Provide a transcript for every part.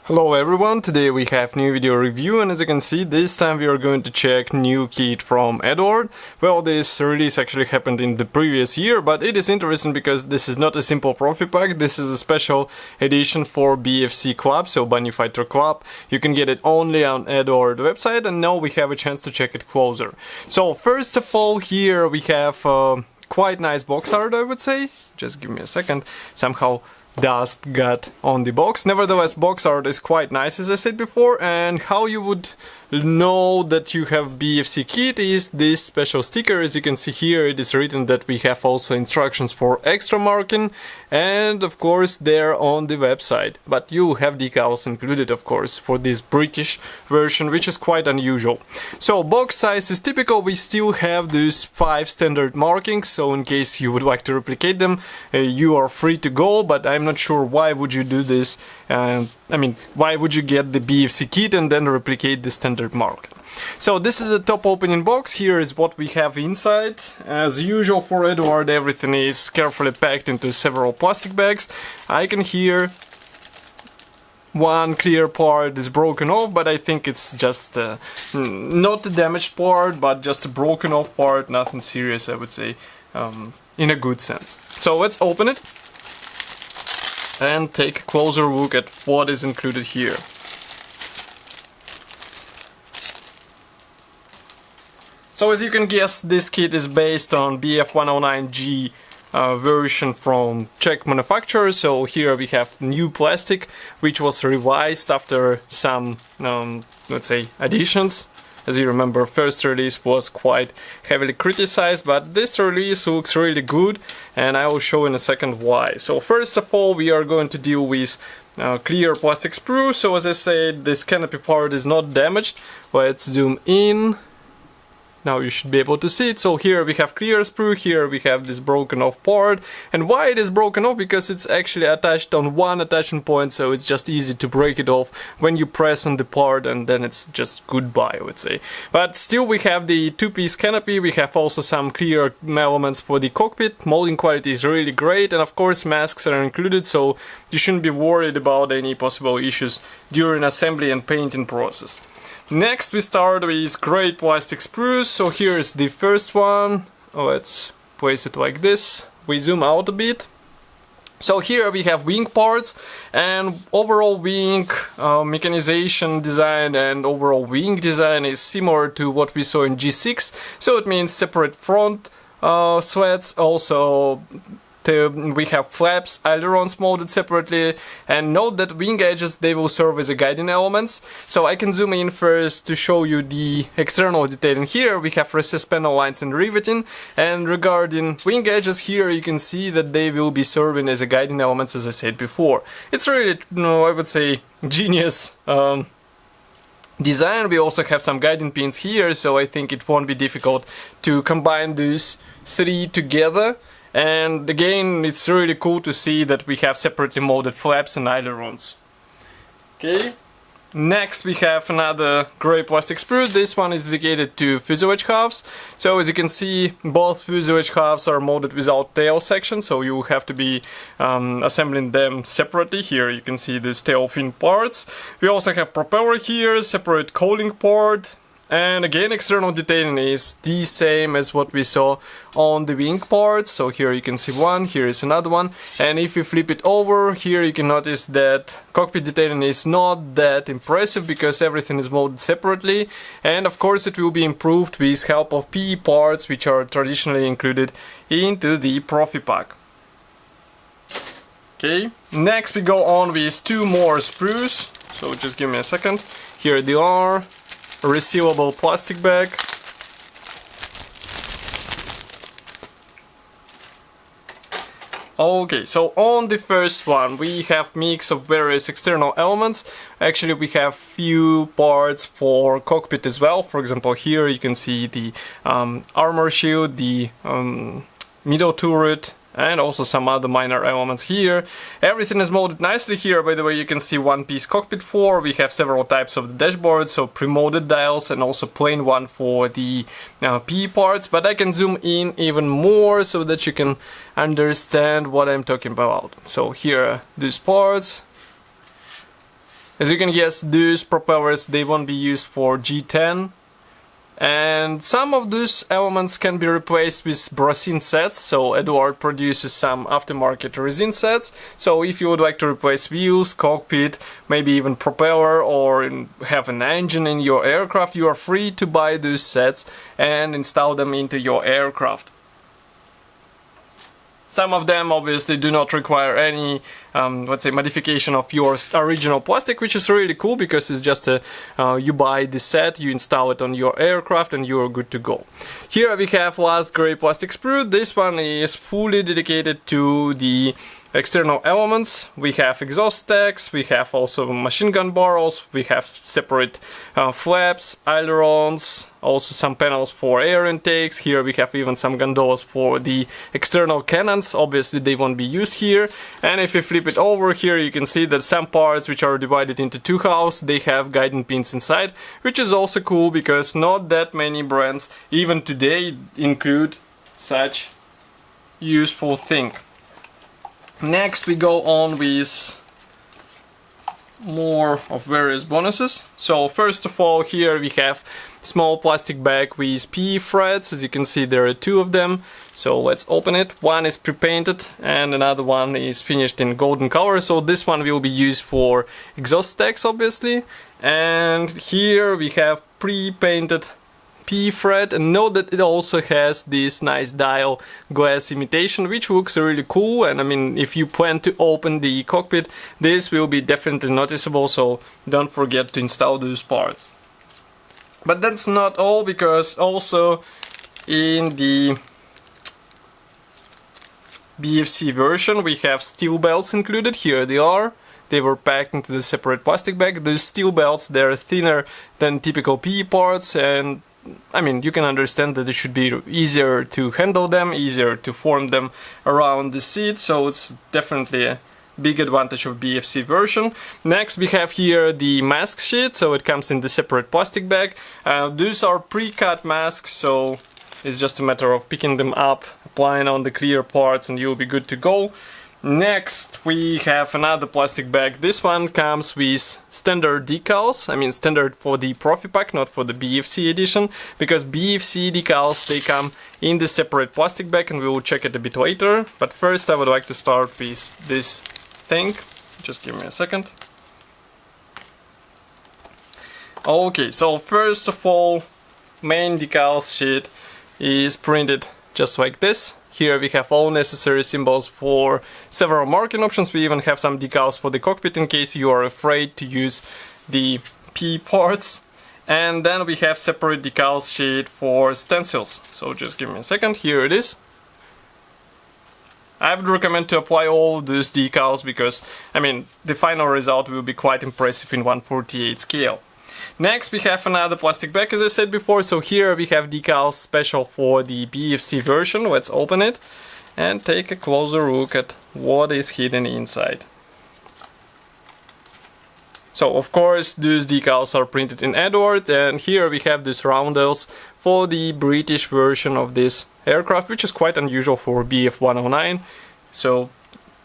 Hello everyone, today we have new video review, and as you can see, this time we are going to check new kit from Eduard. Well, this release actually happened in the previous year, but it is interesting because this is not a simple Profi pack, this is a special edition for BFC Club, so Bunny Fighter Club. You can get it only on Eduard website, and now we have a chance to check it closer. So first of all, here we have quite nice box art, I would say. Just give me a second. Somehow dust got on the box. Nevertheless, box art is quite nice, as I said before, and how you would know that you have BFC kit is this special sticker. As you can see here, it is written that we have also instructions for extra marking, and of course they're on the website, but you have decals included, of course, for this British version, which is quite unusual. So box size is typical. We still have those 5 standard markings, so in case you would like to replicate them, you are free to go, but I'm not sure why would you do this. Why would you get the BFC kit and then replicate the standard mark? So this is a top opening box. Here is what we have inside. As usual for Eduard, everything is carefully packed into several plastic bags. I can hear one clear part is broken off, but I think it's just not a damaged part, but just a broken off part, nothing serious, I would say, in a good sense. So let's open it and take a closer look at what is included here. So as you can guess, this kit is based on BF109G version from Czech manufacturer. So here we have new plastic, which was revised after some, let's say, additions. As you remember, first release was quite heavily criticized, but this release looks really good, and I will show in a second why. So first of all, we are going to deal with clear plastic sprue. So as I said, this canopy part is not damaged. Let's zoom in. Now you should be able to see it. So here we have clear sprue, here we have this broken off part. And why it is broken off? Because it's actually attached on one attachment point, so it's just easy to break it off when you press on the part, and then it's just goodbye, I would say. But still we have the two-piece canopy, we have also some clear elements for the cockpit. Molding quality is really great, and of course masks are included, so you shouldn't be worried about any possible issues during assembly and painting process. Next we start with great plastic sprues. So here is the first one. Let's place it like this. We zoom out a bit. So here we have wing parts, and overall wing mechanization design and overall wing design is similar to what we saw in G6. So it means separate front slats, also we have flaps, ailerons molded separately, and note that wing edges, they will serve as a guiding elements. So I can zoom in first to show you the external detailing. Here we have recessed panel lines and riveting, and regarding wing edges, here you can see that they will be serving as a guiding elements, as I said before. It's really, I would say, genius design. We also have some guiding pins here, so I think it won't be difficult to combine these three together. And again, it's really cool to see that we have separately molded flaps and ailerons. Okay. Next we have another grey plastic sprue. This one is dedicated to fuselage halves. So as you can see, both fuselage halves are molded without tail section, so you have to be assembling them separately. Here you can see these tail fin parts. We also have propeller here, separate cowling part. And again, external detailing is the same as what we saw on the wing parts. So here you can see one, here is another one. And if you flip it over, here you can notice that cockpit detailing is not that impressive because everything is molded separately. And of course it will be improved with help of PE parts, which are traditionally included into the Profi pack. Okay, next we go on with two more sprues. So just give me a second. Here they are. Resealable plastic bag. Okay, so on the first one we have mix of various external elements. Actually we have few parts for cockpit as well. For example, here you can see the armor shield, the middle turret, and also some other minor elements here. Everything is molded nicely here. By the way, you can see one-piece cockpit floor. We have several types of the dashboard, so pre-molded dials and also plain one for the P parts. But I can zoom in even more so that you can understand what I'm talking about. So here are these parts. As you can guess, these propellers, they won't be used for G10. And some of those elements can be replaced with resin sets, so Eduard produces some aftermarket resin sets. So if you would like to replace wheels, cockpit, maybe even propeller, or have an engine in your aircraft, you are free to buy those sets and install them into your aircraft. Some of them obviously do not require any, let's say, modification of your original plastic, which is really cool because it's just you buy the set, you install it on your aircraft, and you're good to go. Here we have last gray plastic sprue. This one is fully dedicated to the external elements. We have exhaust stacks, we have also machine gun barrels, we have separate flaps, ailerons, also some panels for air intakes. Here we have even some gondolas for the external cannons. Obviously they won't be used here. And if you flip it over here, you can see that some parts which are divided into two halves, they have guiding pins inside, which is also cool because not that many brands even today include such useful thing. Next we go on with more of various bonuses. So first of all, here we have small plastic bag with PE threads. As you can see, there are two of them. So let's open it. One is pre-painted and another one is finished in golden color. So this one will be used for exhaust stacks, obviously. And here we have pre-painted PE thread, and note that it also has this nice dial glass imitation, which looks really cool. And I mean, if you plan to open the cockpit, this will be definitely noticeable, so don't forget to install those parts. But that's not all, because also in the BFC version we have steel belts included. Here they are. They were packed into the separate plastic bag. Those steel belts, they're thinner than typical PE parts, and I mean, you can understand that it should be easier to handle them, easier to form them around the seat, so it's definitely a big advantage of BFC version. Next we have here the mask sheet, so it comes in the separate plastic bag. Those are pre-cut masks, so it's just a matter of picking them up, applying on the clear parts, and you'll be good to go. Next we have another plastic bag. This one comes with standard decals, I mean standard for the Profi pack, not for the BFC edition, because BFC decals, they come in the separate plastic bag, and we will check it a bit later. But first I would like to start with this thing. Just give me a second. Okay, so first of all, main decals sheet is printed just like this. Here we have all necessary symbols for several marking options. We even have some decals for the cockpit in case you are afraid to use the P parts. And then we have separate decals sheet for stencils. So just give me a second, here it is. I would recommend to apply all those decals because, I mean, the final result will be quite impressive in 1/48 scale. Next we have another plastic bag, as I said before, so here we have decals special for the BFC version. Let's open it and take a closer look at what is hidden inside. So of course those decals are printed in Eduard, and here we have these roundels for the British version of this aircraft, which is quite unusual for BF-109, so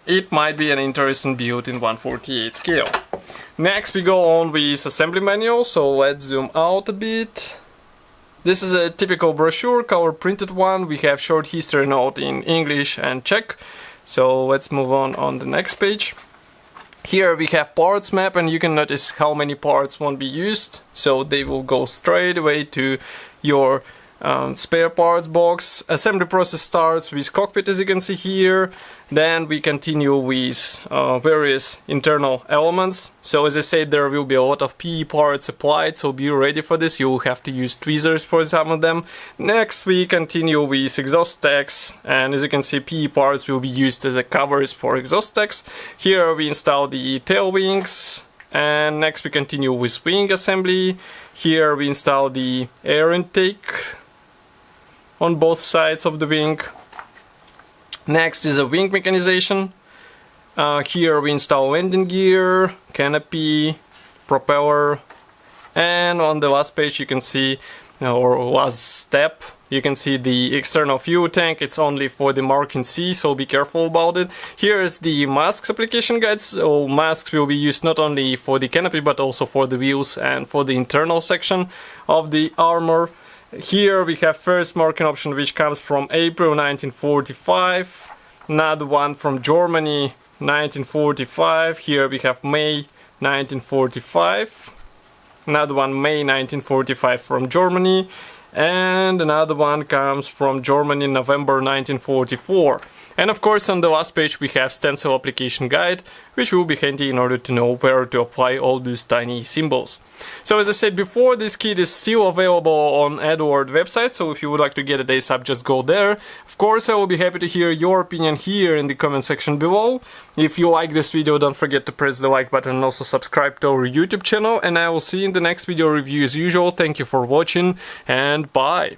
it might be an interesting build in 1/48 scale. Next we go on with assembly manual, so let's zoom out a bit. This is a typical brochure, color printed one. We have short history note in English and Czech. So let's move on the next page. Here we have parts map, and you can notice how many parts won't be used. So they will go straight away to your spare parts box. Assembly process starts with cockpit, as you can see here. Then we continue with various internal elements. So as I said, there will be a lot of PE parts applied, so be ready for this. You will have to use tweezers for some of them. Next we continue with exhaust stacks, and as you can see, PE parts will be used as a covers for exhaust stacks. Here we install the tail wings, and next we continue with wing assembly. Here we install the air intake on both sides of the wing. Next is a wing mechanization. Here we install landing gear, canopy, propeller, and on the last page you can see or last step. You can see the external fuel tank, it's only for the marking C, so be careful about it. Here is the masks application guide, so masks will be used not only for the canopy but also for the wheels and for the internal section of the armor. Here we have first marking option, which comes from April 1945, another one from Germany 1945, here we have May 1945, another one May 1945 from Germany, and another one comes from Germany, November 1944. And of course on the last page we have stencil application guide, which will be handy in order to know where to apply all those tiny symbols. So as I said before, this kit is still available on Eduard website, so if you would like to get it ASAP, just go there. Of course, I will be happy to hear your opinion here in the comment section below. If you like this video, don't forget to press the like button and also subscribe to our YouTube channel, and I will see you in the next video review as usual. Thank you for watching, and bye!